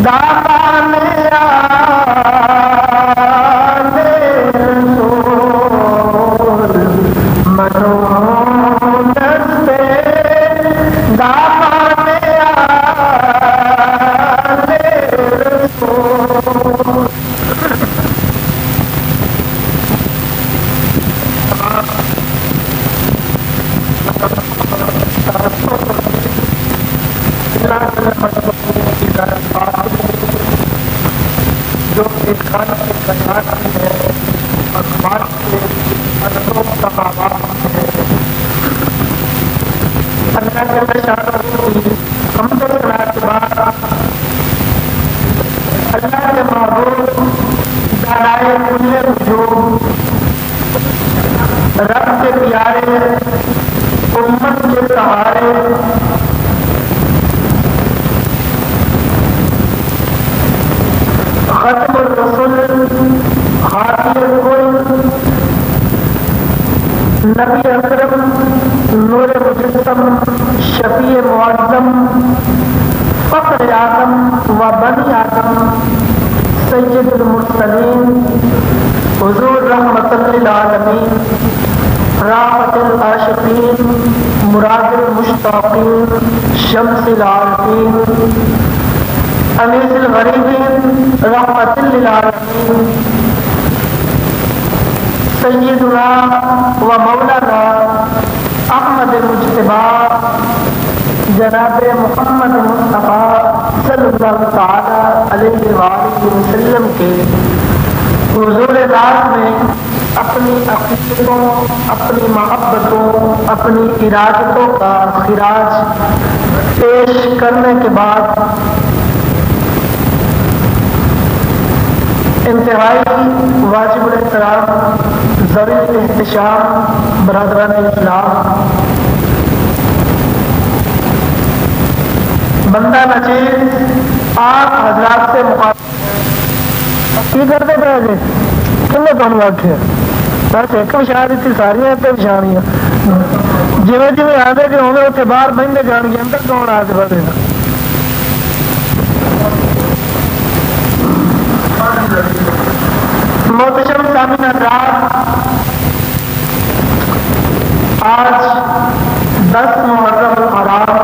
دامان آل رسول منون سے دامان آل رسول جو ایک خان کے کائنات میں ہے اور مال کے اربوں تمامات میں ہے. اللہ جل شانہ کی حمد و ثنا کے بعد اللہ کے معبود دانائے کل وجود رب کے پیارے امت کے سہارے ختم الرسل ہادی الکل نبی اکرم نور مجسم شفیع معظم فخر آدم و بنی آدم سید المرسلین حضور رحمت للعالمین راحت العاشقین مراد المشتاقین شمس العارفین انیس الغریبین رحمت للعالمین سیدنا و مولانا احمد مجتبی جناب محمد مصطفیٰ صلی اللہ تعالی علیہ وآلہ وسلم کے حضور ناز میں اپنی عقیدتوں، اپنی محبتوں، اپنی ارادتوں کا خراج پیش کرنے کے بعد انتہائی واجب الاحترام ذوی الاحتشام برادران اسلام، بندہ نچیز آپ حضرات سے مخاطب کی کرتے پہ جی کنے تمہیں آخیا بس ایک وشا دیتی ساری تے وشانیاں جی جی آدھے کہ ہوں گے اتنے باہر بہتے جان گے اندر کون آ کے بڑے محتشم سامعین حضرات، آج 10 محرم الحرام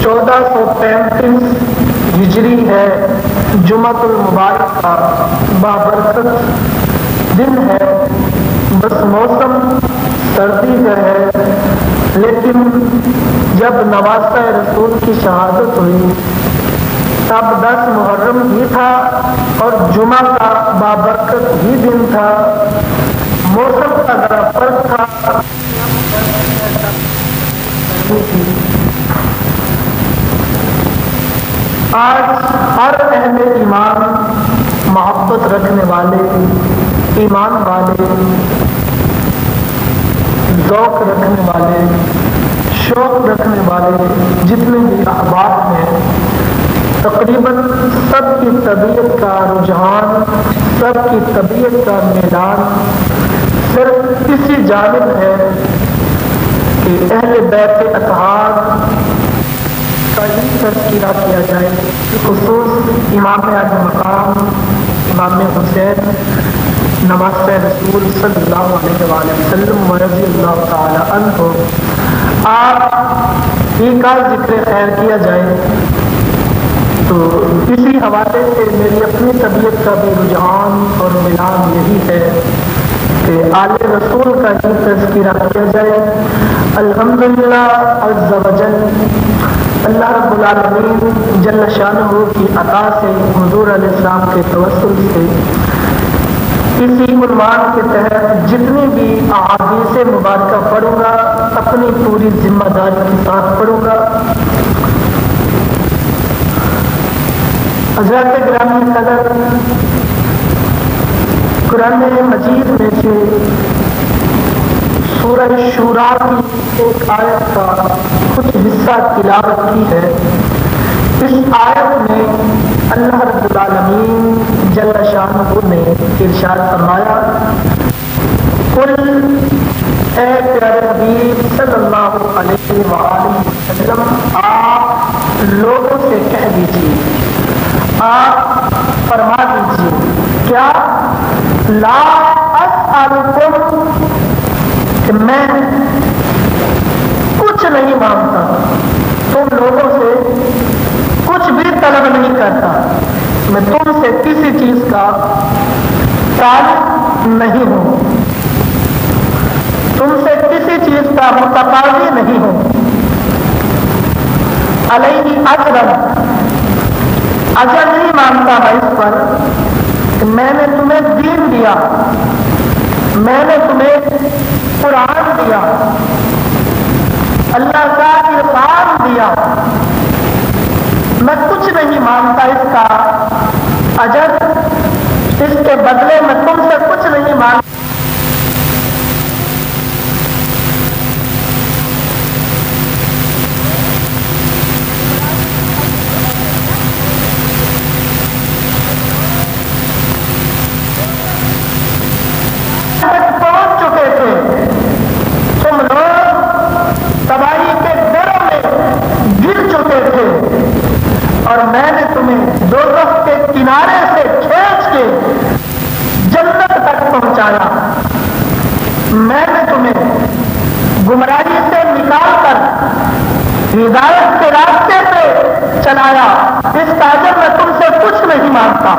1433 ہجری ہے، جمعۃ المبارک کا بابرکت دن ہے. بس موسم سردی کا ہے، لیکن جب نواسہ رسول کی شہادت ہوئی تب 10 محرم ہی تھا اور جمعہ کا بابرکت ہی دن تھا. موسم کا ذرا فرق تھا. آج ہر اہل ایمان محبت رکھنے والے، ایمان والے، ذوق رکھنے والے، شوق رکھنے والے جتنے بھی احباب ہیں، تقریباً سب کی طبیعت کا رجحان، سب کی طبیعت کا میدان صرف اسی جانب ہے کہ اہل بیت اطہار کا ہی تذکرہ کیا جائے، خصوص امام اعظم مقام امام حسین نواسہ رسول صلی اللہ علیہ وآلہ وسلم ورضی اللہ تعالی عنہ آپ ہی کا ذکر خیر کیا جائے. تو اسی حوالے سے میری اپنی طبیعت کا بھی رجحان اور میلان یہی ہے کہ آل رسول کا ہی تذکرہ کیا جائے. الحمدللہ عز و جل اللہ رب العالمین جل شانہ کی عطا سے حضور علیہ السلام کے توسل سے اسی عنوان کے تحت جتنی بھی احادیث مبارکہ پڑھوں گا اپنی پوری ذمہ داری کے ساتھ پڑھوں گا. حضرت گرامی قدر، قرآن مجید میں سے سورہ شورا کی ایک آیت کا کچھ حصہ تلاوت کی ہے. اس آیت میں اللہ رب العالمین جل شانہ نے ارشاد فرمایا، قل اے پیارے حبیب صلی اللہ علیہ وآلہ وسلم آپ لوگوں سے کہہ دیجیے، آپ فرما دیجیے کیا لا اسألکم، کہ میں کچھ نہیں مانگتا، تم لوگوں سے کچھ بھی طلب نہیں کرتا، میں تم سے کسی چیز کا طالب نہیں ہوں، تم سے کسی چیز کا متقاضی نہیں ہوں۔ علیہ اجرا، اجر نہیں مانگتا میں اس پر کہ میں نے تمہیں دین دیا، میں نے تمہیں قرآن دیا، اللہ کا عرفان دیا، میں کچھ نہیں مانگتا اس کا اجر، اس کے بدلے میں تم سے کچھ نہیں مانگتا۔ پہنچ چکے تھے، تم لوگ تباہی کے گڑھوں میں گر چکے تھے، اور میں نے تمہیں دوزخ کے کنارے سے کھینچ کے جنت تک پہنچایا، میں نے تمہیں گمراہی سے نکال کر ہدایت کے راستے پہ چلایا، اس تاجر میں تم سے کچھ نہیں مانگتا۔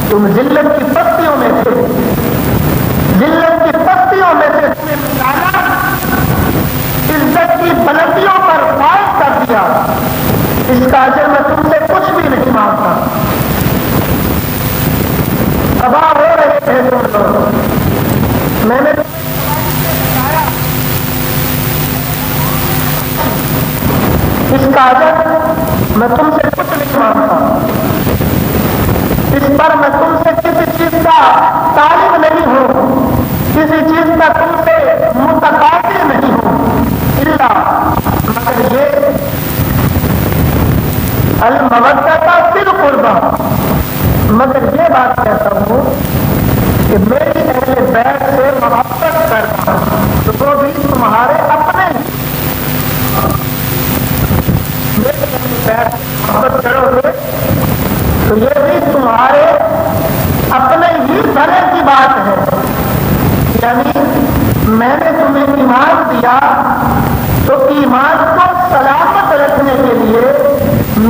تم ذلت کی پستیوں میں تھے، ذلت کی پستیوں میں سے تمہیں نکالا، عزت کی بلندیوں پر فائز کر دیا، اس کا اجر میں تم سے کچھ بھی نہیں مانگتا۔ تباہ ہو رہے تھے تم لوگ، میں نے اس کا اجر میں تم سے کچھ نہیں مانگتا، اس پر میں تم سے کسی چیز کا طالب نہیں ہوں، کسی چیز کا تم سے متقاضی نہیں ہوں، الا مگر یہ المودۃ فی القربیٰ، مگر یہ بات کہتا ہوں کہ میری اہل بیت سے محبت کرنا تو وہ بھی تمہارے اپنے، میرے اہل بیت سے محبت کرو گے تو یہ بھی تمہارے اپنے ہی بھلے کی بات ہے، یعنی میں نے تمہیں ایمان دیا تو ایمان کو سلامت رکھنے کے لیے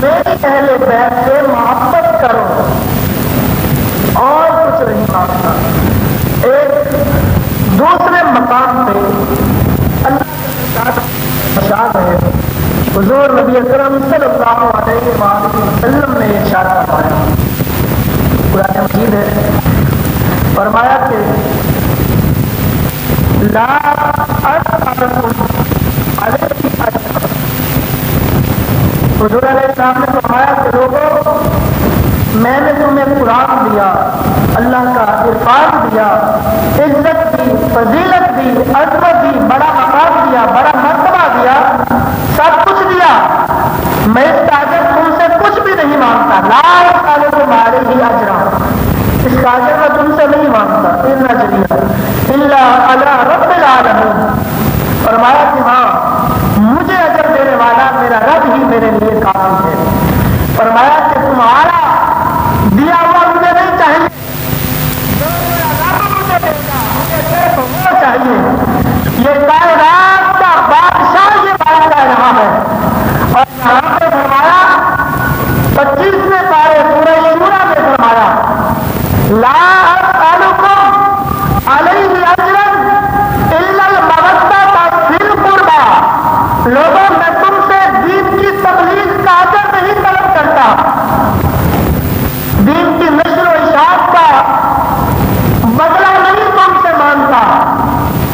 میری اہل بیت سے محبت کرو، اور کچھ نہیں مانگتا۔ ایک دوسرے مقام پہ اللہ کے ارشاد ہے، حضور نبی اکرم صلی اللہ علیہ وآلہ وسلم نے ارشاد فرمایا، قرآن مجید ہے، فرمایا کہ لا اسألکم علیہ اجرا، حضور علیہ السلام نے فرمایا کہ لوگوں میں نے تمہیں قرآن دیا، اللہ کا عرفان دیا، عزت دی، فضیلت دی، عظمت دی، بڑا مقام دیا، بڑا مرتبہ دیا، سب کچھ دیا، میں اس کا اجر تم سے کچھ بھی نہیں مانگتا۔ لا اسألکم علیہ اجرا، اس کا اجر میں تم سے نہیں مانگتا، ان اجریہ الا علی رب العالمین، فرمایا کہ ہاں مجھے اجر دینے والا میرا رب ہی میرے لیے کافی ہے۔ فرمایا کہ تمہارا دیا ہوا مجھے نہیں چاہیے، جو میرا رب مجھے دے گا مجھے صرف وہ چاہیے۔ یہ کائنات کا بادشاہ یہ بات کہہ رہا ہے، اور یہاں پہ فرمایا 25ویں پارے سورہ شورى میں فرمایا لا اسألکم علیہ اجرا الا المودۃ فی القربیٰ، لوگوں میں تم سے دین کی تبلیغ کا اجر نہیں طلب کرتا، دین کی نشر و اشاعت کا بدلہ نہیں تم سے مانگتا،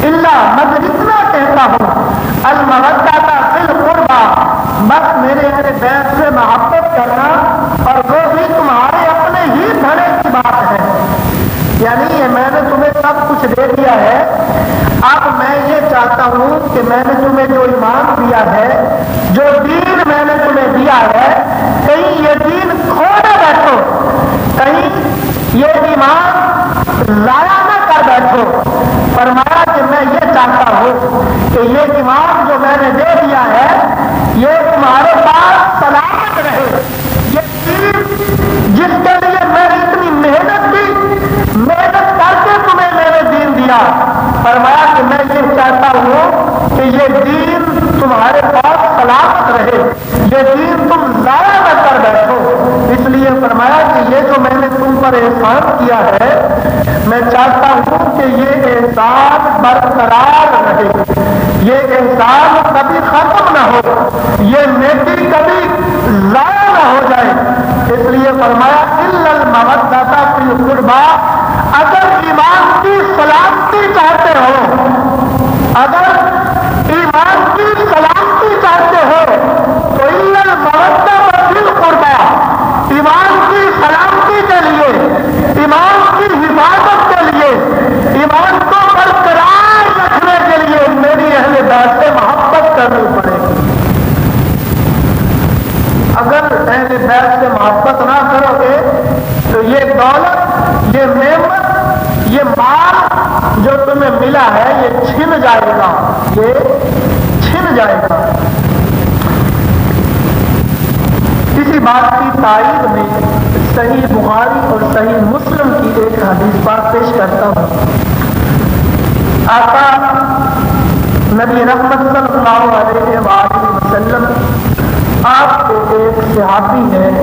الا مگر اتنا کہتا ہوں المودۃ فی القربیٰ، بس میرے اہل بیت سے محبت کرنا، اور وہ بھی تمہارے اپنے ہی بھلے کی بات ہے، یعنی یہ میں نے تمہیں سب کچھ دے دیا ہے، اب میں یہ چاہتا ہوں کہ میں نے تمہیں جو ایمان دیا ہے، جو دین میں نے تمہیں دیا ہے، کہیں یہ دین کھو نہ بیٹھو، کہیں یہ ایمان ضائع نہ کر بیٹھو۔ فرمایا کہ میں یہ چاہتا ہوں کہ یہ ایمان جو میں نے دے دیا ہے یہ تمہارے کہیں تم ضائع نہ کر بیٹھو، اس لیے فرمایا کہ یہ جو میں نے تم پر احسان کیا ہے میں چاہتا ہوں کہ یہ احسان برقرار رہے، یہ احسان کبھی ختم نہ ہو، یہ نیکی کبھی ضائع نہ ہو جائے۔ اس لیے فرمایا الا المودۃ فی القربی، اگر ایمان کی سلامتی چاہتے ہو، اگر ایمان کی سلامتی چاہتے ہو تو الا المودۃ فی القربی، ایمان کی سلامتی کے لیے، ایمان کی حفاظت کے لیے، ایمان کو برقرار رکھنے کے لیے میری اہل بیت سے محبت کرنی پڑے گی۔ اگر اہل بیت سے محبت نہ کرو گے تو یہ دولت، یہ نعمت، یہ مال جو تمہیں ملا ہے یہ چھن جائے گا، یہ چھن جائے گا۔ اسی بات کی تائید میں صحیح بخاری اور صحیح مسلم کی ایک حدیث پاک پیش کرتا ہوں۔ آقا نبی رحمت صلی اللہ علیہ وآلہ وسلم آپ کے ایک صحابی ہیں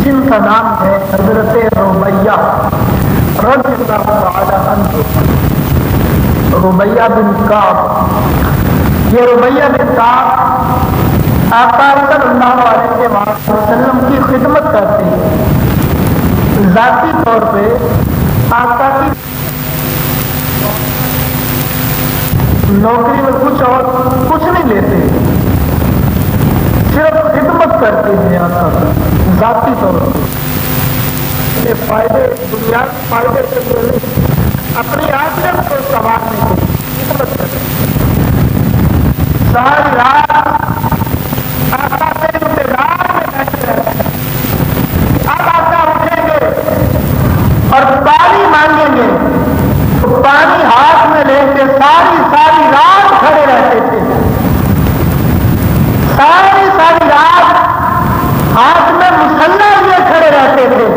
جن کا نام ہے حضرت ربیہ رضی اللہ تعالی عنہ، ربیہ بن کعب۔ یہ ربیہ بن کعب آقا صلی اللہ علیہ وسلم کی خدمت کرتے ہیں، ذاتی طور پہ آقا کی نوکری میں کچھ نہیں لیتے، صرف خدمت کرتے ہیں آقا کی ذاتی طور پہ، فائدے دنیا کے فائدے سے پہلے اپنی آخرت کو سنوارنے کے خدمت کرتے ہیں۔ ساری رات آقا کے انتظار میں بیٹھے رہتے ہیں، اب آقا اٹھیں گے اور پانی مانگیں گے تو پانی ہاتھ میں لے کے ساری رات کھڑے رہتے تھے، ساری رات ہاتھ میں مصلی لیے کھڑے رہتے تھے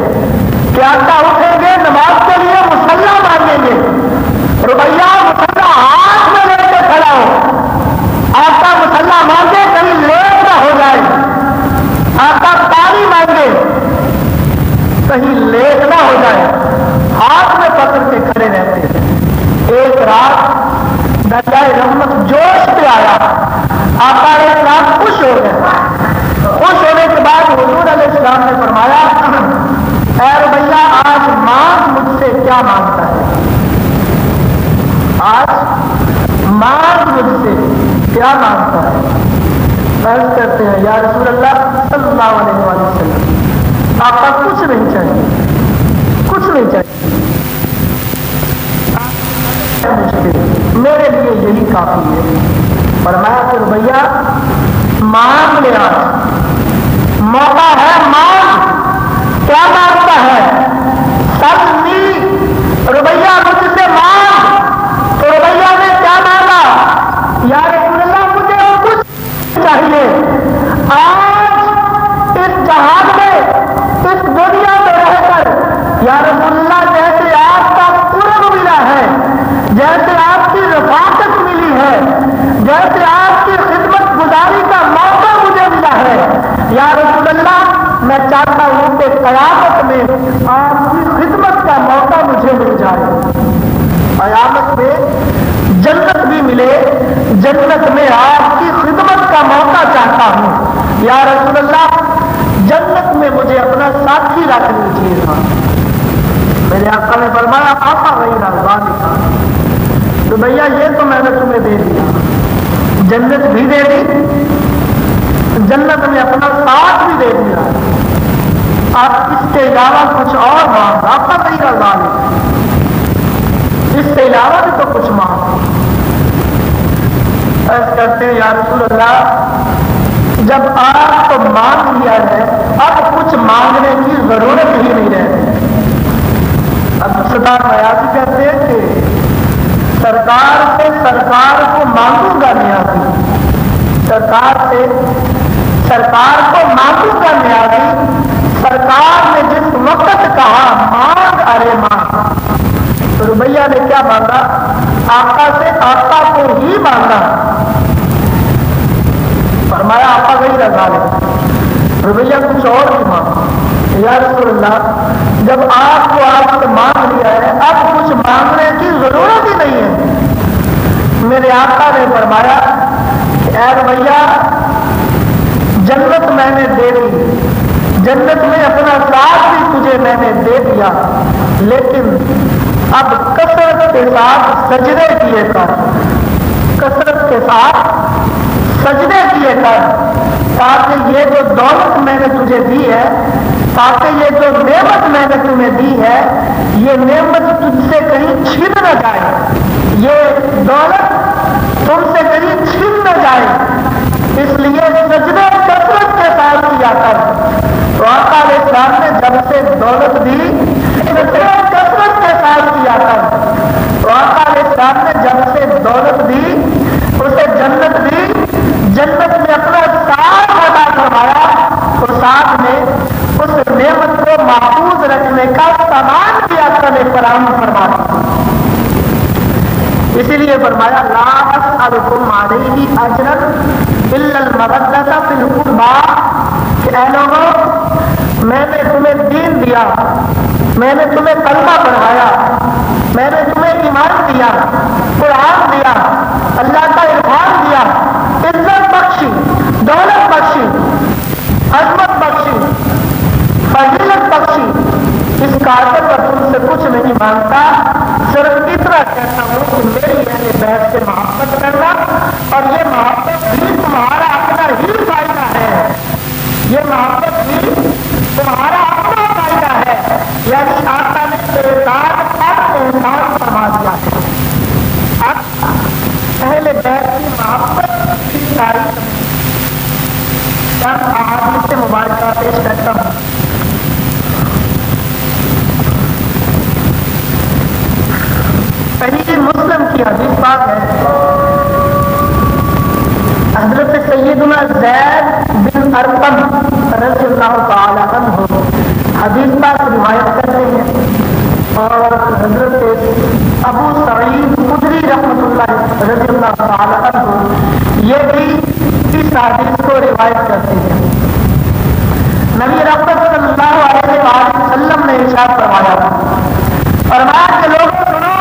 کہ آقا اٹھیں گے نماز کے لیے مصلی مانگیں گے، ربیہ مصلی ہاتھ میں لے کے کھڑا ہو، آقا مصلی مانگے کہیں لیٹ نہ ہو جائے، آقا پانی مانگے کہیں لیٹ نہ ہو جائے، ہاتھ میں پکڑ کے کھڑے رہتے تھے۔ ایک رات دریائے رحمت جوش پہ آیا، آقا علیہ السلام خوش ہو گئے، خوش ہونے کے بعد حضور علیہ السلام نے فرمایا اے ربیہ آج مانگ مجھ سے کیا مانگتا ہے، آج مانگ مجھ سے کیا مانگتا ہے۔ عرض کرتے ہیں یا رسول اللہ صلی اللہ علیہ وسلم آقا کچھ نہیں چاہیے، کچھ نہیں چاہیے، میرے لیے یہی کافی ہے۔ فرمایا کہ ربیہ مانگ لے، آج موقع ہے، مانگ، کیا مانگتا ہے؟ سلنی، ربیہ مجھ سے مانگ۔ تو ربیہ نے کیا مانگا؟ یا رسول اللہ مجھے کچھ چاہیے، آج اس جہان میں، اس دنیا میں رہ کر یا رسول اللہ جیسے آپ کا قرب ملا ہے، جیسے آپ کی رفاقت ملی ہے، جیسے آپ کی خدمت گزاری کا موقع مجھے ملا ہے، یا رسول اللہ میں چاہتا ہوں کہ قیامت میں آپ کی خدمت کا موقع مجھے مل جائے، قیامت میں جنت بھی ملے، جنت میں آپ کی خدمت کا موقع چاہتا ہوں، یا رسول اللہ جنت میں مجھے اپنا ساتھی رکھ لیجیے گا۔ میرے آقا نے فرمایا آقا غیر ذالک، تو بھیا یہ تو میں نے تمہیں دے دیا، جنت بھی دے دی، جنت میں اپنا ساتھ بھی دے دیا، آپ اس کے علاوہ کچھ اور مانگ، آقا غیر ذالک، اس سے علاوہ بھی تو کچھ مانگ۔ عرض کرتے ہیں یا رسول اللہ جب آپ کو مانگ لیا ہے اب کچھ مانگنے کی ضرورت ہی نہیں رہتی۔ اب سردار نیازی کہتے ہیں کہ سرکار سے سرکار کو مانگوں گا نیازی، سرکار سے سرکار کو مانگوں گا نیازی، سرکار نے جس وقت کہا مانگ ارے مانگ، تو ربیہ نے کیا مانگا؟ آقا سے آقا کو ہی مانگا۔ فرمایا آقا غیر ذالک، رویہ کچھ اور نہیں مانگا. یا رسول اللہ جب آپ کو آپ سے مانگ لیا ہے اب کچھ مانگنے کی ضرورت ہی نہیں ہے. میرے آقا نے فرمایا کہ اے رویہ جنت میں نے دے دی, جنت میں اپنا ساتھ بھی تجھے میں نے دے دیا, لیکن اب کثرت کے ساتھ سجدے کیے کر, کثرت کے ساتھ سجدے کیے کر, تاکہ یہ جو دولت میں نے تجھے دی ہے, تاکہ یہ جو نعمت میں نے تمہیں دی ہے, یہ نعمت تجھ سے کہیں چھن نہ جائے, یہ دولت تم سے کہیں چھن نہ جائے, اس لیے سجدے کثرت کے ساتھ کیا کر. تو آقا علیہ السلام نے جب سے دولت دی کثرت کے ساتھ کیا کر. تو آقا علیہ السلام نے جب سے دولت دی اسے جنت دی, جنت میں اپنا ساتھ ادا کروایا, تو ساتھ میں اس نعمت کو محفوظ رکھنے کا سامان بھی آقا نے فراہم فرما دیا. اسی لیے فرمایا لا اسألکم علیہ اجرا الا المودۃ فی القربى, کہ اے لوگوں میں نے تمہیں دین دیا, میں نے تمہیں کلمہ پڑھایا, میں نے تمہیں ایمان دیا, قرآن دیا, اللہ کا عرفان دیا, عزت بخشی, دولت بخشی, عظمت بخشی, فضیلت بخشی, اس کارکن پر تم سے کچھ نہیں مانگتا, صرف اتنا کہتا ہوں کہ میری اہل بیت سے محبت کرنا, اور یہ محبت بھی تمہارا اپنا ہی فائدہ ہے, یہ محبت بھی تمہارا اپنا فائدہ ہے. یعنی آقا نے احسان پر احسان فرما دیا ہے. اب اہل بیت کی محبت کی تاریخ چند احادیث مبارکہ پیش کرتا ہوں. صحیح مسلم کی حدیث پاک ہے, حضرت سیدنا زید بن ارقم رضی اللہ تعالی عنہ حدیث پاک روایت کرتے ہیں, اور حضرت ابو سعید خدری رحمۃ اللہ رضی اللہ تعالی عنہ یہ بھی اس حدیث کو روایت کرتے ہیں. نبی رحمت صلی اللہ علیہ وآلہ وسلم نے ارشاد فرمایا کہ لوگوں سنو,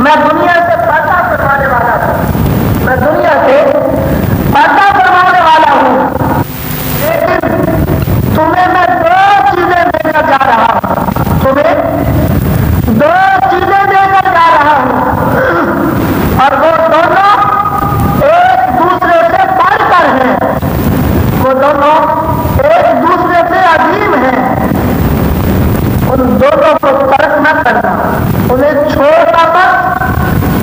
میں دنیا سے پردہ فرمانے والا ہوں, میں دنیا سے پردہ فرمانے والا ہوں, لیکن تمہیں میں دو چیزیں دے کر جا رہا ہوں, تمہیں دو چیزیں دے کر جا رہا ہوں, اور وہ دونوں ایک دوسرے سے بڑھ کر ہیں, وہ دونوں ایک دوسرے سے عظیم ہیں. ان دونوں کو ترک نہ کرنا, انہیں چھوڑنا مت,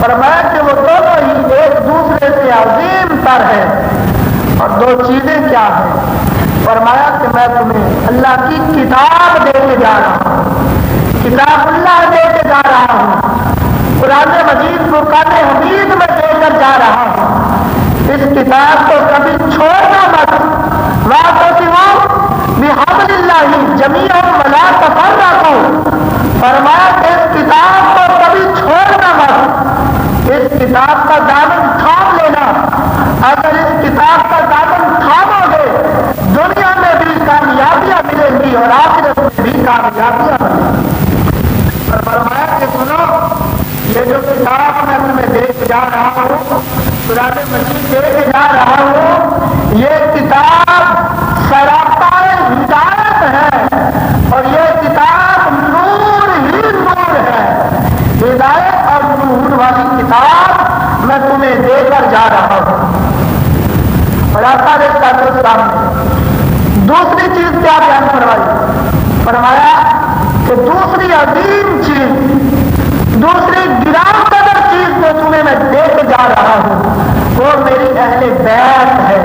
فرمایا کہ وہ دونوں ہی ایک دوسرے سے عظیم تر ہیں. اور دو چیزیں کیا ہیں؟ فرمایا کہ میں تمہیں اللہ کی کتاب دے کے جا رہا ہوں, کتاب اللہ دے کے جا رہا ہوں, قرآن مجید فرقان حمید میں دے کر جا رہا ہوں. اس کتاب کو کبھی چھوڑنا مت, واعتصموا بحبل اللہ جمیعا ولا تفرقوا. فرمایا کہ اس کتاب کو کبھی چھوڑنا مت, اس کتاب کا دامن تھام لینا. اگر اس کتاب کا دامن تھامو گے دنیا میں بھی کامیابیاں ملیں گی اور آخرت میں بھی کامیابیاں ملیں گی. اور فرمایا کہ سنو, یہ جو کتاب میں تمہیں دے کے جا رہا ہوں, قرآن مجید دے کے جا رہا ہوں, یہ کتاب سراپا ہدایت ہے, اور یہ کتاب نور ہی نور ہے. ہدایت اور نور والی کتاب میں تمہیں دے کر جا رہا ہوں. اور آقا علیہ السلام نے دوسری چیز کیا بیان فرمائی؟ فرمایا کہ دوسری عظیم چیز, دوسری گراں قدر چیز جو تمہیں میں دے کے جا رہا ہوں وہ میری اہل بیت ہے,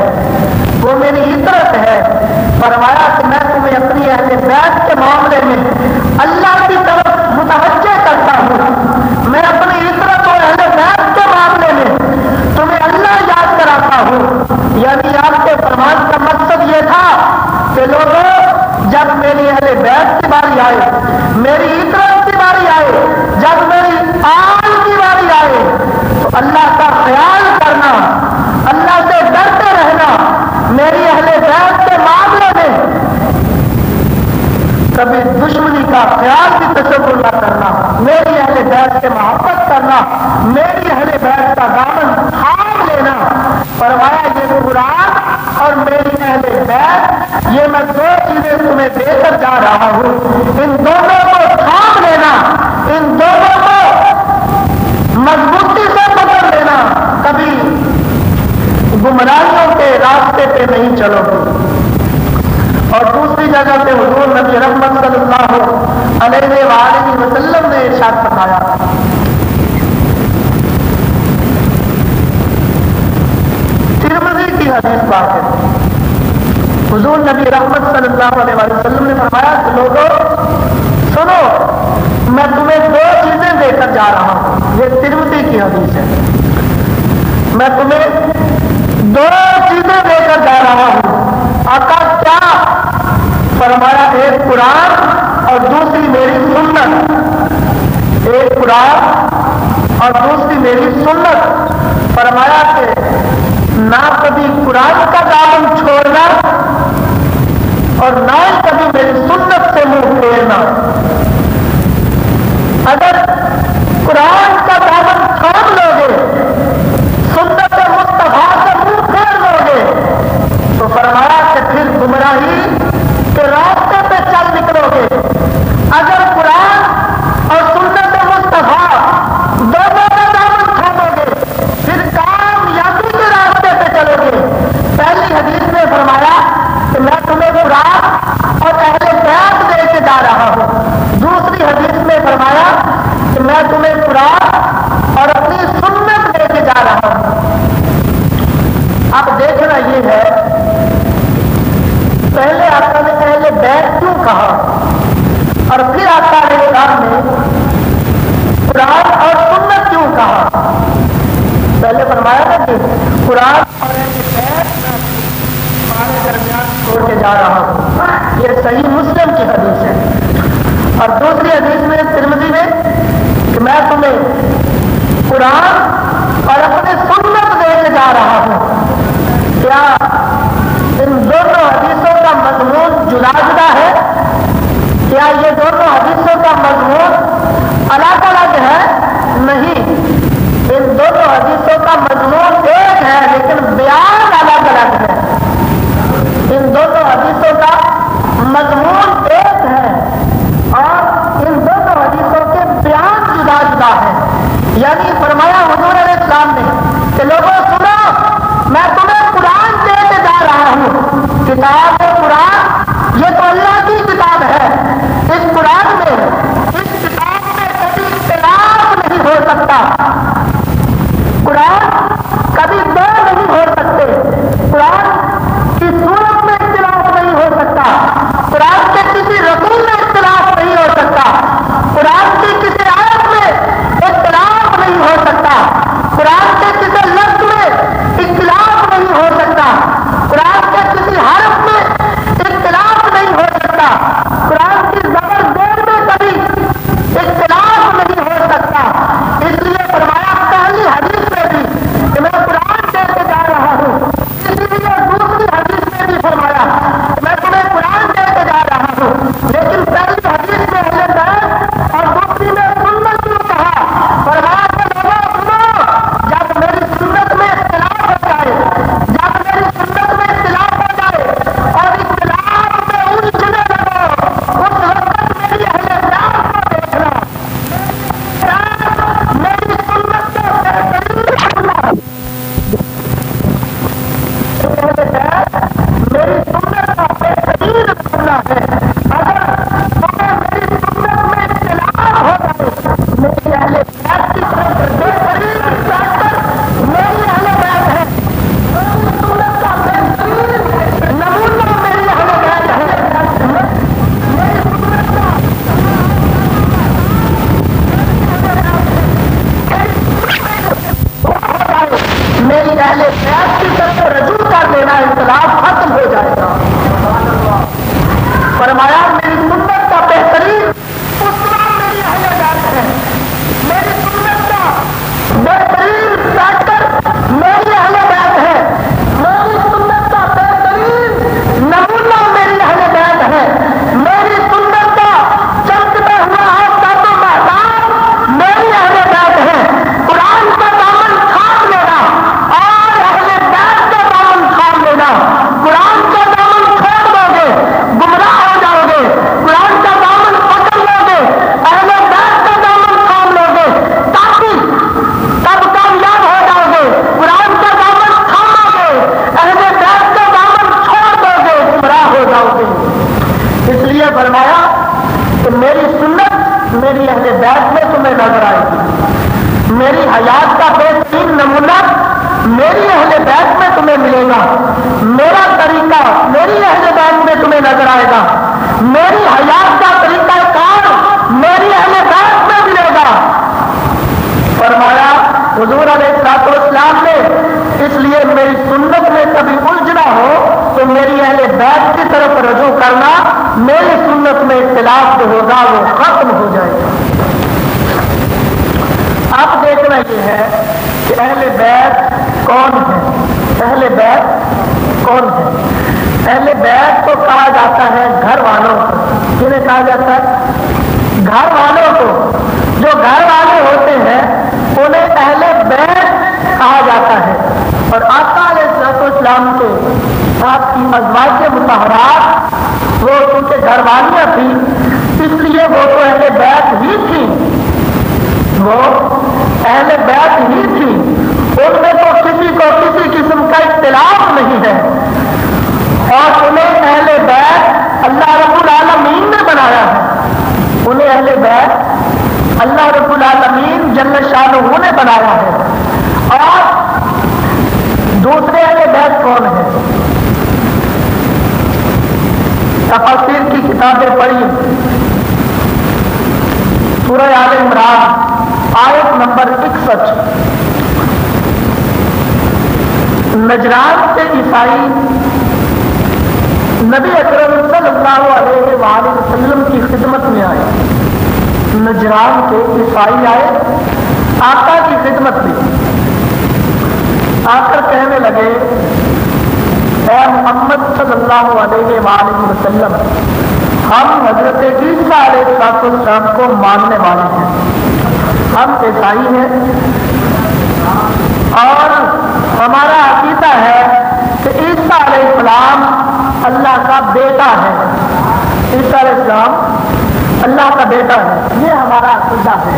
وہ میری عطرت ہے. فرمایا کہ میں تمہیں اپنی اہل بیت کے معاملے میں اللہ کی طرف متوجہ کرتا ہوں, میں اپنی عطرت اور اہل بیت کے معاملے میں تمہیں اللہ یاد کراتا ہوں. یعنی آپ کے فرمان کا مقصد یہ تھا کہ لوگوں جب میری اہل بیت کی باری آئے, میری عطرت کی باری آئے, جب میری آل کی باری آئے تو اللہ کا خیال کرنا, اللہ سے ڈرتے رہنا, میری اہل بیت کے یہ میں دو چیزیں تمہیں دے کر جا رہا ہوں، ان دونوں کو تھام لینا، ان دونوں کو مضبوطی سے پکڑ لینا، کبھی گمراہیوں کے راستے پہ نہیں چلو گے۔ اور دوسری جگہ پہ حضور نبی رحمت صلی اللہ علیہ وآلہ وسلم نے ارشاد فرمایا، ترمذی کی حدیث بات ہے، حضور نبی رحمت صلی اللہ علیہ وسلم نے فرمایا کہ لوگوں سنو، میں تمہیں دو چیزیں دے کر جا رہا ہوں، یہ ترمذی کی حدیث ہے، میں تمہیں دو چیزیں دے کر جا رہا ہوں۔ آقا کیا؟ فرمایا ایک قرآن اور دوسری میری سنت، ایک قرآن اور دوسری میری سنت۔ فرمایا کہ نہ کبھی قرآن کا دامن چھوڑنا اور نہ ہی کبھی میری سنت سے منہ پھیرنا۔ اگر قرآن کا دامن چھوڑ لو گے، سنت مصطفیٰ سے منہ پھیر لو گے، تو فرمایا کہ پھر گمراہی کے راستے پہ چل نکلو گے۔ اگر قرآن اور سنت مصطفیٰ دونوں کا دامن تھامو گے، پھر کامیابی کے راستے پہ چلو گے۔ پہلی حدیث میں فرمایا کہ میں تمہیں قرآن اور اہل بیت دے کے جا رہا ہوں، دوسری حدیث میں فرمایا کہ میں تمہیں قرآن اور اپنی سنت دے کے جا رہا ہوں۔ اب دیکھنا یہ ہے، پہلے آقا نے اہل بیت کیوں کہا اور پھر آقا علیہ السلام نے قرآن اور سنت کیوں کہا؟ پہلے فرمایا تھا کہ قرآن اور اہل بیت میں تمہارے درمیان چھوڑ کے جا رہا ہوں، یہ صحیح مسلم کی حدیث ہے۔ اور دوسری حدیث میں ترمذی میں کہ میں تمہیں قرآن اور اپنے سنت دے کے جا رہا ہوں۔ کیا ان دونوں حدیثوں کا مضمون جدا جدا ہے؟ کیا یہ دونوں حدیثوں کا مضمون الگ الگ ہے؟ نہیں، ان دونوں حدیثوں کا مضمون ایک ہے لیکن بیان الگ الگ ہے۔ ان دونوں حدیثوں کا مضمون ایک ہے اور ان دونوں حدیثوں کے بیان جدا جدا ہیں۔ یعنی فرمایا حضور علیہ السلام نے کہ لوگوں سنو، میں تمہیں قرآن دے کے جا رہا ہوں، کتاب قرآن یہ تو اللہ کی کتاب ہے، اس قرآن میں، اس کتاب میں کبھی اختلاف نہیں ہو سکتا، قرآن کبھی دو نہیں ہو سکتے، قرآن کی صورت میں اختلاف نہیں ہو سکتا، قرآن کے کسی رسول میں اختلاف نہیں ہو سکتا، قرآن کی کسی آیت میں اختلاف نہیں ہو سکتا، قرآن کے کسی لفظ میں اختلاف نہیں ہو سکتا، قرآن کے کسی حرف میں اختلاف نہیں ہو سکتا۔ ہو جاؤ گے. اس لیے فرمایا کہ میری سنت میری اہل بیت میں تمہیں نظر آئے گی. میری حیات کا بہترین نمونہ میری اہل بیت میں تمہیں ملے گا. میرا طریقہ میری اہل بیت میں تمہیں نظر آئے گا. میری حیات کا طریقہ کار میری اہل بیت میں ملے گا. فرمایا حضور علیہ السلام نے اس لیے میری سنت میں کبھی الجھنا ہو تو میری اہل بیت کی طرف رجوع کرنا, میری سنت میں اختلاف جو ہوگا وہ ختم ہو جائے گا. اب دیکھنا یہ ہے کہ اہل بیت کون ہے. اہل بیت کون ہے؟ اہل بیت کو کہا جاتا ہے گھر والوں کو. کنہیں کہا جاتا ہے؟ گھر والوں کو. جو گھر والے ہوتے ہیں انہیں اہل بیت کہا جاتا ہے. اور آقا علیہ السلام کے آپ کی ازواج مطہرات وہ ان کے گھر والیاں تھیں, اس لیے وہ تو اہل بیت ہی تھی. وہ اہل بیت ہی تھی. ان میں تو کسی کو کسی قسم کا اختلاف نہیں ہے. اور انہیں اہل بیت اللہ رب العالمین نے بنایا ہے. انہیں اہل بیت اللہ رب العالمین جل شانہ نے بنایا ہے. اور دوسرے اہل بیت کون ہیں؟ تفسیر کی کتابیں پڑھی. سورہ آل عمران آیت نمبر 61. نجران کے عیسائی نبی اکرم صلی اللہ علیہ وآلہ وسلم کی خدمت میں آئے. نجران کے عیسائی آئے آقا کی خدمت میں. آ کر کہنے لگے اے محمد صلی اللہ علیہ وآلہ وسلم, ہم حضرت عیسیٰ علیہ السلام کو ماننے والے ہیں. ہم عیسائی ہیں اور ہمارا عقیدہ ہے کہ عیسیٰ علیہ السلام اللہ کا بیٹا ہے. عیسیٰ علیہ السلام اللہ کا بیٹا ہے, یہ ہمارا عقیدہ ہے.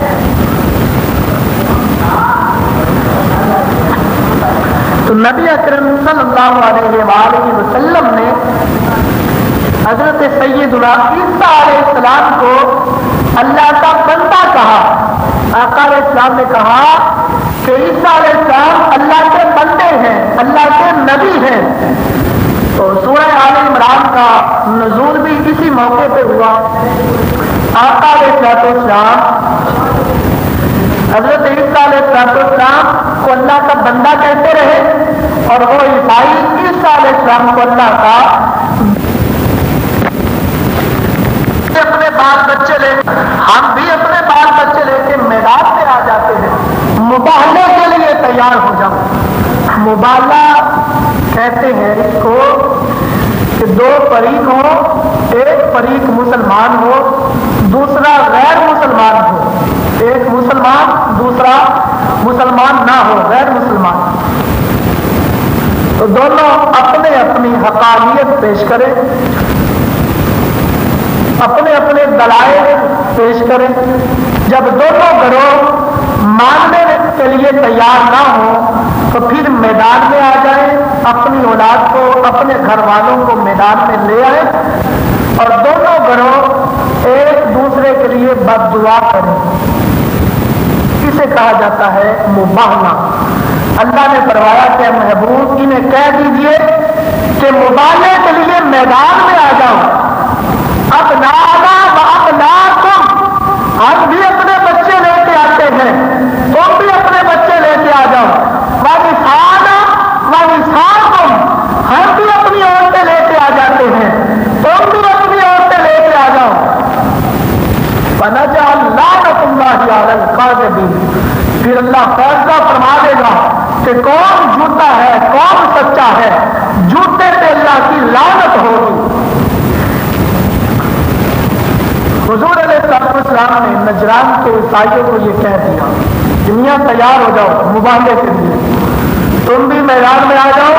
تو نبی اکرم صلی اللہ علیہ وآلہ وسلم نے حضرت سیدنا عیسیٰ علیہ السلام کو اللہ کا بندہ کہا. آقا علیہ السلام نے کہا کہ عیسیٰ علیہ السلام اللہ کے بندے ہیں, اللہ کے نبی ہیں. تو سورہ آل عمران کا نزول بھی اسی موقع پہ ہوا. آقا علیہ السلام حضرت عیسیٰ علیہ السلام کو اللہ کا بندہ کہتے رہے اور وہ عیسائی عیسیٰ علیہ السلام کو اللہ کا اپنے بال بچے لے. ہم بھی اپنے بال بچے لے کے میدان میں آ جاتے ہیں, مباہلے کے لیے تیار ہو جاؤ. مباہلہ کہتے ہیں اس کو کہ دو فریق ہو, ایک فریق مسلمان ہو دوسرا غیر مسلمان ہو. ایک مسلمان دوسرا مسلمان نہ ہو, غیر مسلمان. تو دونوں اپنے اپنی حقانیت پیش کریں, اپنے اپنے دلائل پیش کریں. جب دونوں گروہ ماننے کے لیے تیار نہ ہو تو پھر میدان میں آ جائیں, اپنی اولاد کو اپنے گھر والوں کو میدان میں لے آئیں اور دونوں گروہ ایک دوسرے کے لیے بد دعا کریں. اسے کہا جاتا ہے مباہلہ. اللہ نے فرمایا کہ محبوب انہیں کہہ دیجئے کہ مباہلے کے لیے میدان میں آ جاؤ. ابنانا و ابناکم, ہم بھی اپنے بچے لے کے آتے ہیں, تم بھی اپنے بچے لے کے آ جاؤ. ونسانا و نساکم, ہم بھی اپنی عورتیں لے کے آ جاتے ہیں, تم بھی اپنی عورتیں لے کے آ جاؤ. ونجعل لعنۃ اللہ علی الکاذبین, پھر اللہ فیصلہ فرما دے گا کہ کون جھوٹا ہے کون سچا ہے. جھوٹے پہ اللہ کی لعنت ہوگی. حضور علیہ السلام نے نجران کے عیسائیوں کو یہ کہہ دیا, دنیا تیار ہو جاؤ مباہلے کے لیے. تم بھی میدان میں آ جاؤ,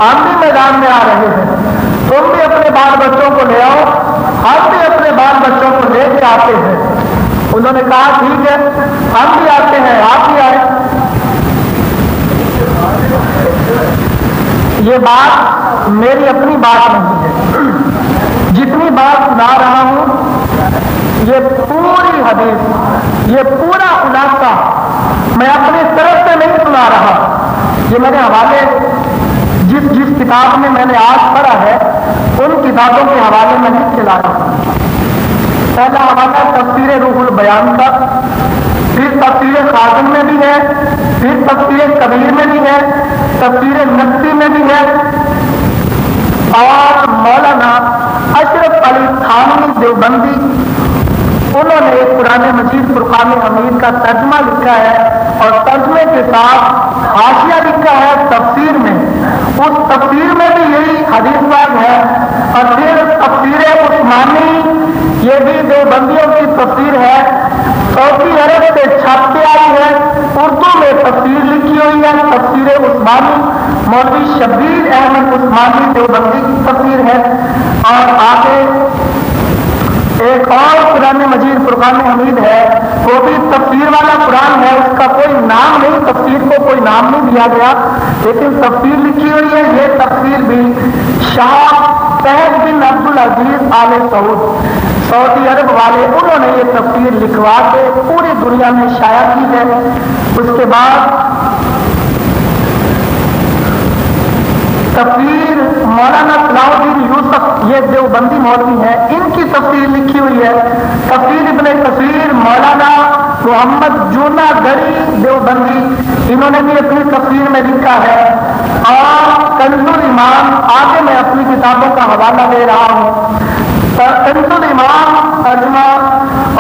ہم بھی میدان میں آ رہے ہیں. تم بھی اپنے بال بچوں کو لے آؤ, ہم بھی اپنے بال بچوں کو لے کے آتے ہیں. انہوں نے کہا ٹھیک ہے ہم بھی آتے ہیں, آپ بھی آئے. یہ بات میری اپنی بات نہیں ہے, میں اپنی طرف سے نہیں سنا رہا، یہ میرے حوالے جس کتاب میں نے آج پڑھا ہے ان کتابوں کے حوالے میں لکھ کے لا رہا ہوں۔ پہلا حوالہ تفسیر روح البیان کا، پھر تفسیر خاتم میں بھی ہے، پھر تفسیر کبیر میں بھی ہے، تفسیر نقطی میں بھی ہے، اور مولانا اشرف علی تھانوی دیوبندی انہوں نے ایک قرآن مجید فرقان حمید کا ترجمہ لکھا ہے اور ترجمے کے ساتھ حاشیہ لکھا ہے تفسیر میں، اس تفسیر میں بھی یہی حدیث پاک ہے۔ اور پھر تفسیر عثمانی، یہ بھی دیوبندیوں کی تفسیر ہے، سعودی عرب سے چھپ کے آئی ہے، اردو میں تفسیر لکھی ہوئی ہے تفسیر عثمانی، مولوی شبیر احمد عثمانی دیوبندی کی تفسیر ہے۔ اور آگے ایک اور قرآن مجید فرقان حمید ہے، وہ بھی تفسیر والا قرآن ہے، اس کا کوئی نام نہیں، تفسیر کو کوئی نام نہیں دیا گیا، لیکن تفسیر لکھی ہوئی ہے۔ یہ تفسیر بھی شاہ فہد بن عبدالعزیز آل سعود، سعودی عرب والے، انہوں نے یہ تفسیر لکھوا کے پوری دنیا میں شائع کی ہے۔ اس کے بعد تفسیر مولانا صلاح الدین یوسف، یہ دیوبندی مولوی ہیں، ان کی تفسیر لکھی ہوئی ہے۔ تفسیر ابن کثیر مولانا محمد جونا گری دیوبندی، انہوں نے بھی اپنی تفسیر میں لکھا ہے۔ اور کنز الایمان، آگے میں اپنی کتابوں کا حوالہ دے رہا ہوں، کنز الایمان ترجمہ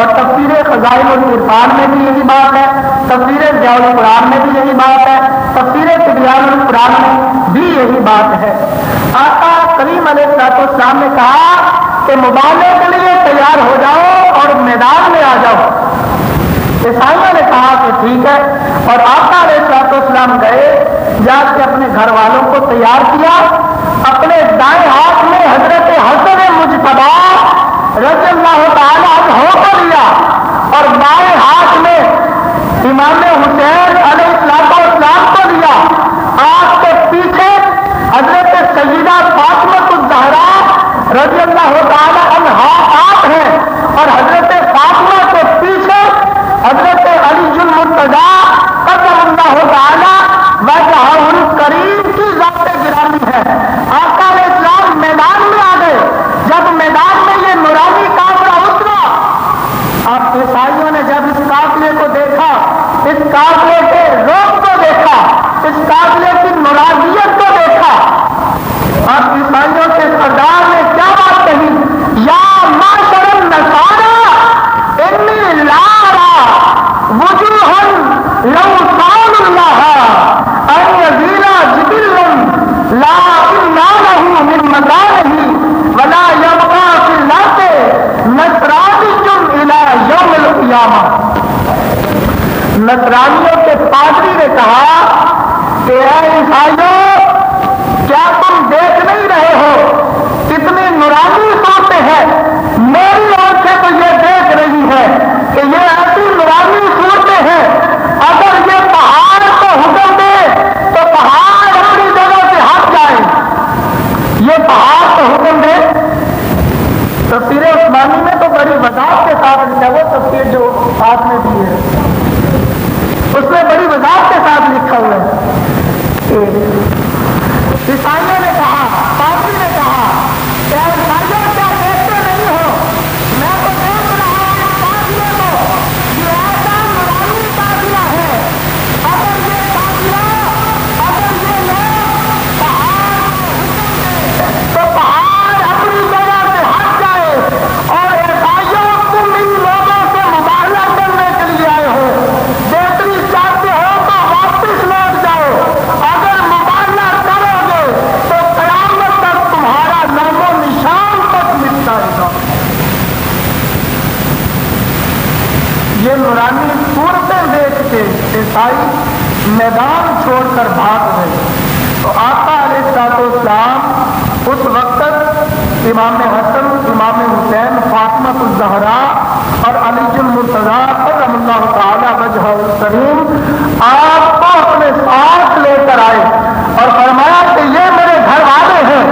اور تفسیر خزائن العرفان میں بھی یہی بات ہے، تفسیر ضیاء القرآن میں بھی یہی بات ہے، تفسیر تبیان القرآن میں بھی یہی بات ہے۔ آقا کریم علیہ السلام نے کہا کہ مبالغے کے لیے تیار ہو جاؤ اور میدان میں آ جاؤ۔ عیسائیوں نے کہا کہ ٹھیک ہے، اور آقا علیہ السلام گئے، جا کے اپنے گھر والوں کو تیار کیا، اپنے دائیں ہاتھ میں حضرت حسن مجتبی رضی اللہ تعالی عنہ کو لیا اور بائیں ہاتھ میں امام حسین علیہ السلام کو لیا۔ آپ کے پیچھے حضرت سیدہ فاطمہ الزہرا رضی اللہ تعالی عنہا آپ ہیں، اور حضرت فاطمہ کے پیچھے حضرت علی المرتضی قدم اللہ تعالی وجہہ الکریم کی ذات گرامی ہے۔ آقا علیہ السلام میدان میں آ گئے۔ جب میدان میں یہ نورانی قافلہ اترا، اب عیسائیوں نے جب اس قافلے کو دیکھا، اس قافلے کے روح کو دیکھا، اس قافلے کی نورانیت کو دیکھا، اب عیسائیوں کے سردار نے کیا بات کہی؟ یا معشر النصارى انی لا ارى وجوہا لو سألوا اللہ ان یزیل جبل لا الا له من مکانہ ولا یبقى فی الارض نصرانی الى یوم القیامہ۔ نصرانیوں کے پادری نے کہا کہ اے عیسائیوں، کیا تم دیکھ نہیں رہے ہو کتنی نورانی صورتیں ہیں؟ میری آنکھیں تو یہ دیکھ رہی ہے کہ یہ ایسی نورانی صورتیں ہیں، اگر یہ پہاڑ کو حکم دے تو پہاڑ اپنی جگہ سے ہٹ جائے۔ یہ پہاڑ کو حکم دے۔ تفسیر عثمانی میں تو بڑی وضاحت کے ساتھ لکھا، وہ تفسیر جو ساتھ میں دی ہے اس میں بڑی وضاحت کے ساتھ لکھا ہوا ہے۔ عیسائیوں نے کہا، پادری نے کہا کہ عیسائیوں کیا دیکھتے نہیں ہو؟ میں تو دیکھ رہا ہوں اس قافلے کو، یہ ایسا نورانی قافلہ ہے، اگر یہ قافلہ، اگر یہ لوگ پہاڑ کو حکم دے تو پہاڑ اپنی جگہ سے ہٹ جائے۔ اور عیسائیوں، تم ان لوگوں سے مباہلہ کرنے کے لیے آئے ہو، بہتری چاہتے ہو تو واپس لوٹ جاؤ، اگر مباہلہ کرو گے تو قیامت تک تمہارا نام و نشان تک مٹ جائے گا۔ یہ نورانی صورتیں دیکھ کے عیسائی میدان چھوڑ کر بھاگ گئے۔ تو آقا علیہ السلام اس وقت امام حسن، امام حسین، فاطمہ الزہرا اور علی المرتضی قدم اللہ تعالی وجہہ الکریم آپ کو اپنے ساتھ لے کر آئے اور فرمایا کہ یہ میرے گھر والے ہیں،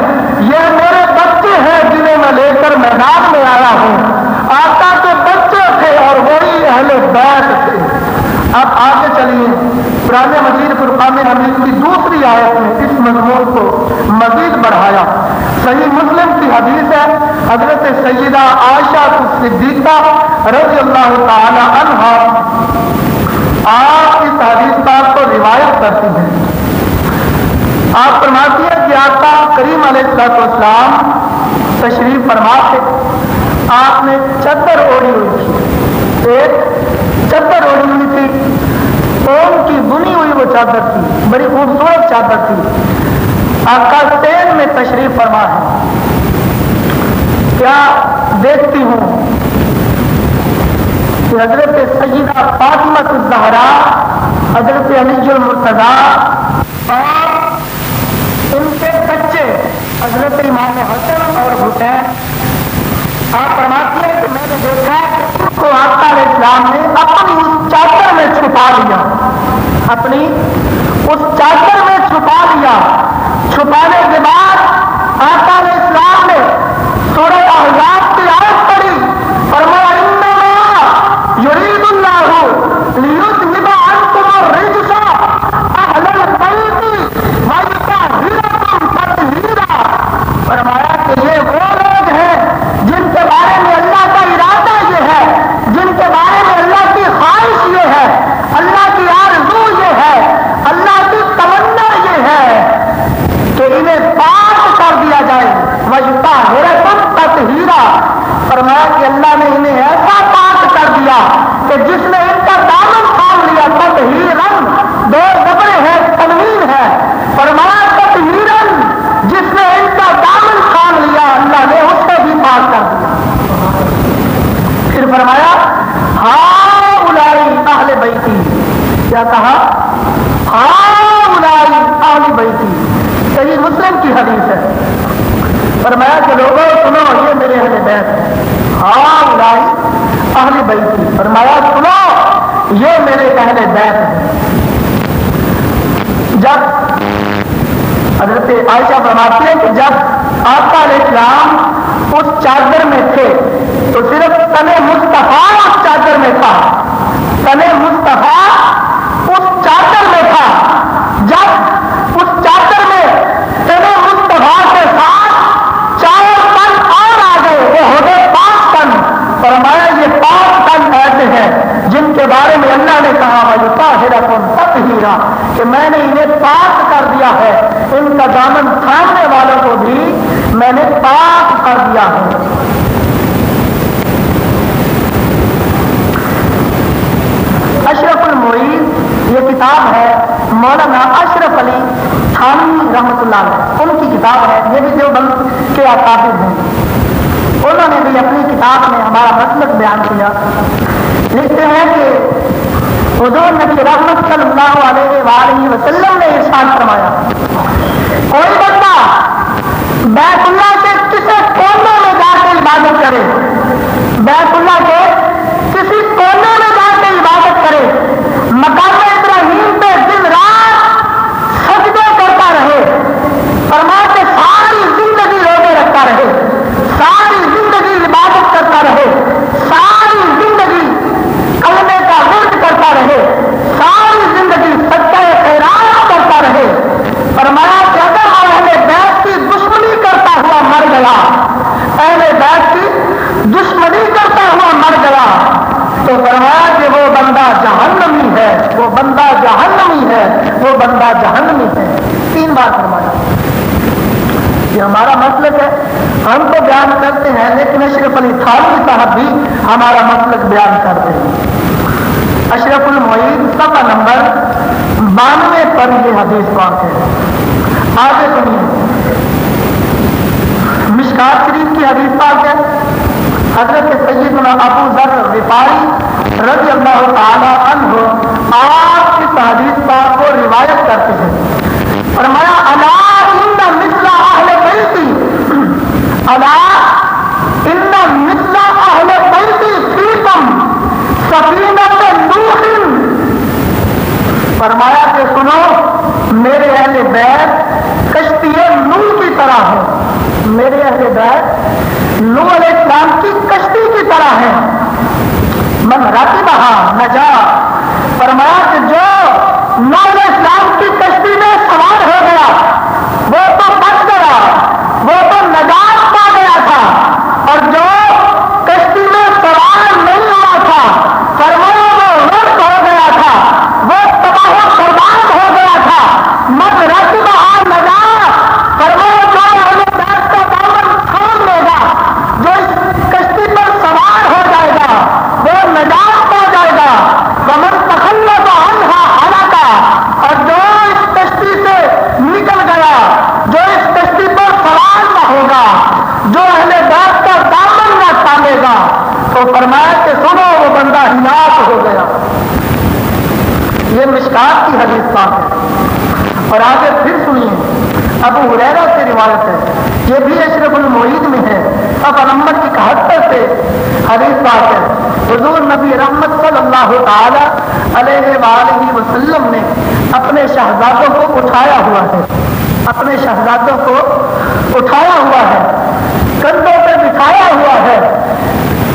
یہ میرے بچے ہیں جنہیں میں لے کر میدان میں آیا ہوں۔ آقا کے بچے تھے اور وہی اہل بیت تھے۔ اب آگے چلیے، صحیح مسلم کی حدیث ہے، حضرت سیدہ عائشہ صدیقہ رضی اللہ تعالی عنہا آپ اس حدیث پاک کو روایت کرتی ہیں۔ آپ فرماتی ہیں کہ آقا کریم علیہ السلام تشریف فرما تھے، آپ نے چادر اوڑھی ہوئی تھی، ایک چادر اوڑھی ہوئی تھی، اون کی بنی ہوئی وہ چادر تھی، بڑی خوبصورت چادر تھی۔ آقا تین میں تشریف فرما ہے، کیا دیکھتی ہوں کہ حضرت سیدہ فاطمہ الزہرا، حضرت علی المرتضیٰ اور ان کے بچے حضرت امام حسن اور حسین، آپ فرماتی ہیں کہ میں نے دیکھا کہ ان کو آقا علیہ السلام نے اپنی اس چادر میں چھپا لیا، اپنی اس چادر میں چھپا لیا۔ چھپانے کے بعد آقا علیہ السلام نے سورہ احزاب کی آیت پڑھی، فرمایا انما یرید اللہ لیذھب عنکم الرجس اہل البیت ویطہرکم تطہیرا۔ فرمایا کہ یہ وہ لوگ ہیں جن کے بارے میں اللہ کا ارادہ یہ ہے، جن کے بارے میں اللہ کی خواہش یہ ہے، اللہ کی آرزو یہ ہے، اللہ کی تمنا یہ ہے کہ انہیں پاک کر دیا جائے، وَيُطَهِّرَكُمْ تَطْهِيرًا۔ فرمایا کہ اللہ نے انہیں ایسا پاک کر دیا کہ جس نے ان کا دامن تھام لیا، تطہیراً دو زبریں ہیں، تنوین ہے، فرمایا تطہیراً جس نے ان کا دامن تھام لیا اللہ نے اس سے بھی پاک کر دیا۔ پھر فرمایا ہؤلاء اہل بیتی، کیا کہا؟ ہؤلاء اہل بیتی، صحیح مسلم کی حدیث ہے۔ فرمایا کہ لوگوں سنو، یہ میرے اہل بیت ہے، ہؤلاء اہل بیتی، فرمایا سنو یہ میرے اہل بیت ہے۔ جب حضرت عائشہ فرماتی ہے کہ جب آقا علیہ السلام اس چادر میں تھے تو صرف تن مصطفیٰ اس چادر میں تھا، تن مصطفیٰ اس چادر میں تھا۔ جب اس چادر میں تن مصطفیٰ کے ساتھ 4 تن اور آ گئے، وہ ہو گئے 5 تن۔ فرمایا یہ 5 تن ایسے ہیں جن کے بارے میں اللہ نے کہا وَيُطَهِّرَكُمْ تَطْهِيرًا کہ میں نے انہیں پاک کر دیا ہے، ان کا دامن تھامنے والوں کو بھی میں نے پاک کر دیا ہے۔ اشرف المعید یہ کتاب ہے مولانا اشرف علی تھانوی رحمۃ اللہ علیہ، ان کی کتاب ہے، یہ بھی دیوبند کے اکابر ہیں، انہوں نے بھی اپنی کتاب میں ہمارا مسلک بیان کیا۔ لکھتے ہیں کہ حضور نبی رحمت صلی اللہ علیہ وآلہ وسلم نے ارشاد فرمایا، کوئی بندہ بیت اللہ کے کسی کونے میں جا کے عبادت کرے، بیت اللہ کے کسی کونے میں جا کے عبادت کرے، مقام ابراہیم پہ دن رات سجدے کرتا رہے، فرمایا کہ ساری زندگی روزے رکھتا رہے، ساری زندگی عبادت کرتا رہے، ساری زندگی کلمے کا ورد کرتا رہے، ساری زندگی صدقہ خیرات کرتا رہے، فرمایا کہ اگر اہل بیت کی دشمنی کرتا ہوا مر گیا، اہل بیت کی دشمنی کرتا ہوا مر گیا، تو فرمایا کہ وہ بندہ جہنمی ہے، وہ بندہ جہنمی ہے، وہ بندہ جہنمی ہے۔ 3 بار فرمایا۔ یہ ہمارا مسلک ہے، ہم تو بیان کرتے ہیں، لیکن اشرف علی تھانوی صاحب بھی ہمارا مسلک بیان کرتے ہیں۔ اشرف المعید صفحہ نمبر 92 پر یہ حدیث پاک ہے، آگے سنیے۔ مشکات شریف کی حدیث پاک ہے، حضرت سیدنا ابو ذر غفاری رضی اللہ تعالی عنہ آپ اس حدیث پاک کو روایت کرتے ہیں۔ فرمایا الا ان مثل اہل بیتی، الا ان مثل اہل بیتی فیکم سفینۃ نوح، فرمایا کہ سنو میرے اہل بیت کشتی نوح کی طرح ہے، میرے اہل بیت نوح علیہ السلام کی کشتی کی طرح ہے، من رکبہا نجا، فرمایا کہ جو نوح علیہ السلام کی کشتی میں سوار ہو گیا وہ تو بچ گیا، وہ تو تو فرمایا کہ سنو وہ بندہ ہلاک ہو گیا. یہ مشکات کی حدیث پاک ہے. اور آگے پھر سنیے ابو ہریرہ سے روایت ہے, یہ بھی اشرف المعید میں ہے, صفحہ نمبر 71 سے حدیث پاک ہے. حضور نبی رحمت صلی اللہ تعالی علیہ وآلہ وسلم نے اپنے شہزادوں کو اٹھایا ہوا ہے, اپنے شہزادوں کو اٹھایا ہوا ہے, کندھوں پہ بٹھایا ہوا ہے.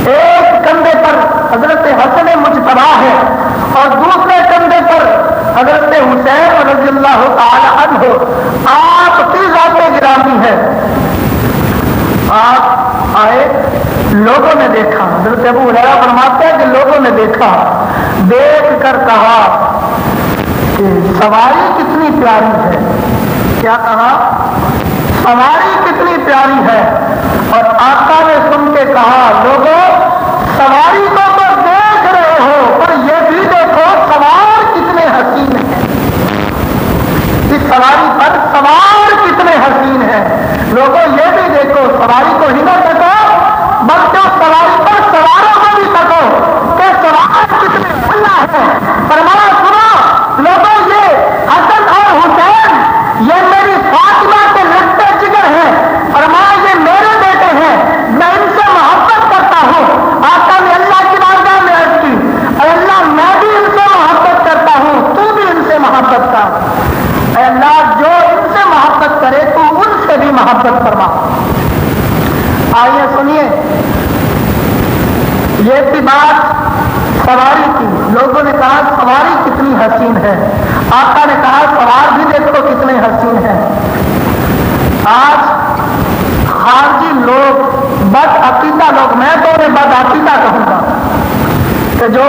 ایک کندھے پر حضرت حسن مجتبی ہے اور دوسرے کندھے پر حضرت حسین رضی اللہ تعالی عنہ آپ کی ذات گرامی ہے. آپ آئے, لوگوں نے دیکھا, حضرت ابو ہریرہ فرماتے ہیں کہ لوگوں نے دیکھا, دیکھ کر کہا کہ سواری کتنی پیاری ہے. کیا کہا؟ سواری کتنی پیاری ہے. اور آقا نے سن کے کہا لوگوں سواری کو تو دیکھ رہے ہو پر یہ بھی دیکھو سوار کتنے حسین ہیں. اس سواری پر سوار کتنے حسین ہیں. لوگوں یہ بھی دیکھو سواری کو ہی نہ سکو بلکہ سواری پر سواروں کو بھی سکو کہ سوار کتنے اللہ ہے. فرمایا سنو لوگوں یہ حسن اور حسین یہ میری فاطمہ کے لگتے جگر ہیں. فرمایا یہ میرے بیٹے ہیں, میں ان سے محبت کرتا ہوں. آقا نے اللہ کی بارگاہ میں عرض کی اے اللہ میں بھی ان سے محبت کرتا ہوں, تو بھی ان سے محبت کر. اے اللہ جو ان سے محبت کرے تو ان سے بھی محبت فرما. آئیے سنیے, یہ تھی بات سواری کی. لوگوں نے کہا سواری کتنی حسین ہے. آقا نے کہا سوار بھی دیکھو کتنے حسین ہیں. آج خارجی لوگ بد عقیدہ لوگ, میں تو انہیں بد عقیدہ کہوں گا, کہ جو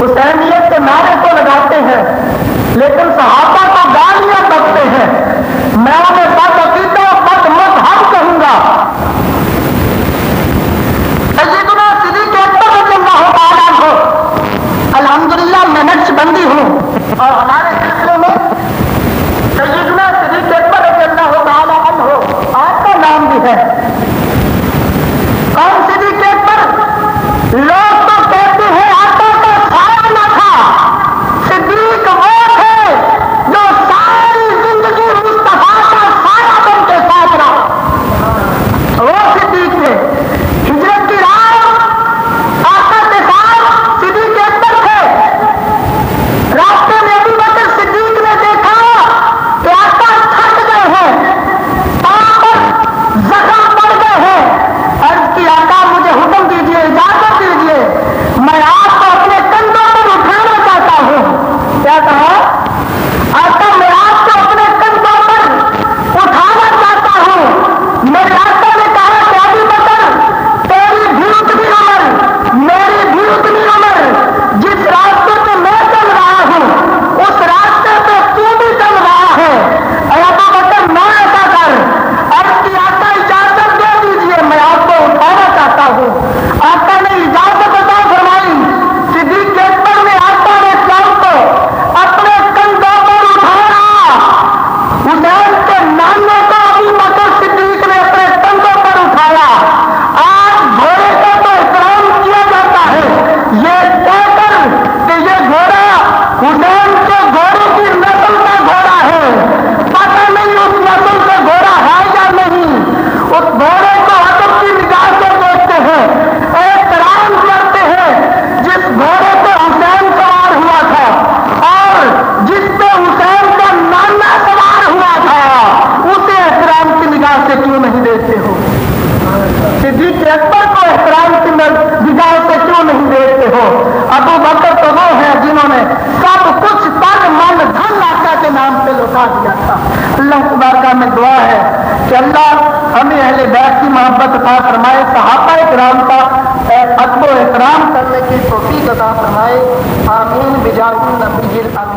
حسینیت کے نعرے کو لگاتے ہیں لیکن صحابہ کو گالیاں بکتے ہیں, میں انہیں بد عقیدہ بد مذہب کہوں گا. سیدنا صدیق اکبر رضی اللہ تعالیٰ عنہ الحمدللہ میں نقش بندی ہوں اور ہمارے سلسلے میں سیدنا صدیق اکبر رضی اللہ تعالیٰ عنہ آپ کا نام بھی ہے. کون صدیق اکبر؟ لوگ تو کہتے ہیں آقا کا سایہ نہ تھا. صدیق وہ تھے جو ساری زندگی مصطفیٰ کا سایہ بن کے ساتھ رہا. وہ صدیق تھے. ہجرت کی رات آقا کے ساتھ صدیق اکبر تھے. راستے میں ابو بکر صدیق نے دیکھا کہ آقا تھک گئے ہیں, پاؤں پر زخم پڑ گئے ہیں. عرض کی آقا مجھے حکم دیجیے, اجازت دیجیے, میں آپ کو اپنے کندھوں پر اٹھانا چاہتا ہوں. کیا کہا؟ آقا میں آپ کو اپنے کندھوں پر اٹھانا چاہتا ہوں. میرے آقا نے کہا کہ ابو بکر تیری بھی اتنی عمر میری بھی اتنی عمر, جس راستے پہ میں چل رہا ہوں اس راستے پہ تو بھی چل رہا ہے. اے ابو بکر نہ ایسا کر. عرض کی آقا اجازت دے دیجیے, میں آپ کو اٹھانا چاہتا ہوں. آقا نے اجازت عطا فرمائی. صدیق اکبر نے آقا نے سب کو اپنے کندھوں پر اٹھایا. حسین کے نانے کو ابو بکر صدیق نے اپنے کندھوں پر اٹھایا. آج گھوڑے کا تو احترام کیا جاتا ہے یہ کہہ کر کہ یہ گھوڑا حسین کے گھوڑے کی نسل کا گھوڑا ہے. پتہ نہیں اس نسل سے گھوڑا ہے یا نہیں. اس گھوڑے کو ادب کی نگاہ سے دیکھتے ہیں, احترام کرتے ہیں. جس گھوڑے پہ حسین سوار ہوا تھا اور جس پہ حسین کا نانا سوار ہوا تھا اسے احترام کی نگاہ سے کیوں نہیں دیکھتے ہو؟ صدیق اکبر کو احترام کی نگاہ سے کیوں نہیں دیکھتے ہو؟ ابو بکر تو وہ ہیں جنہوں نے سب کچھ تن من دھن آقا کے نام پہ لوٹا دیا تھا. اللہ کی بارگاہ میں دعا ہے کہ اللہ ہمیں اہل بیت کی محبت عطا فرمائے, صحابہ کرام کا ادب و احترام کرنے کی توفیق عطا فرمائے. آمین بجاہ النبی الامین.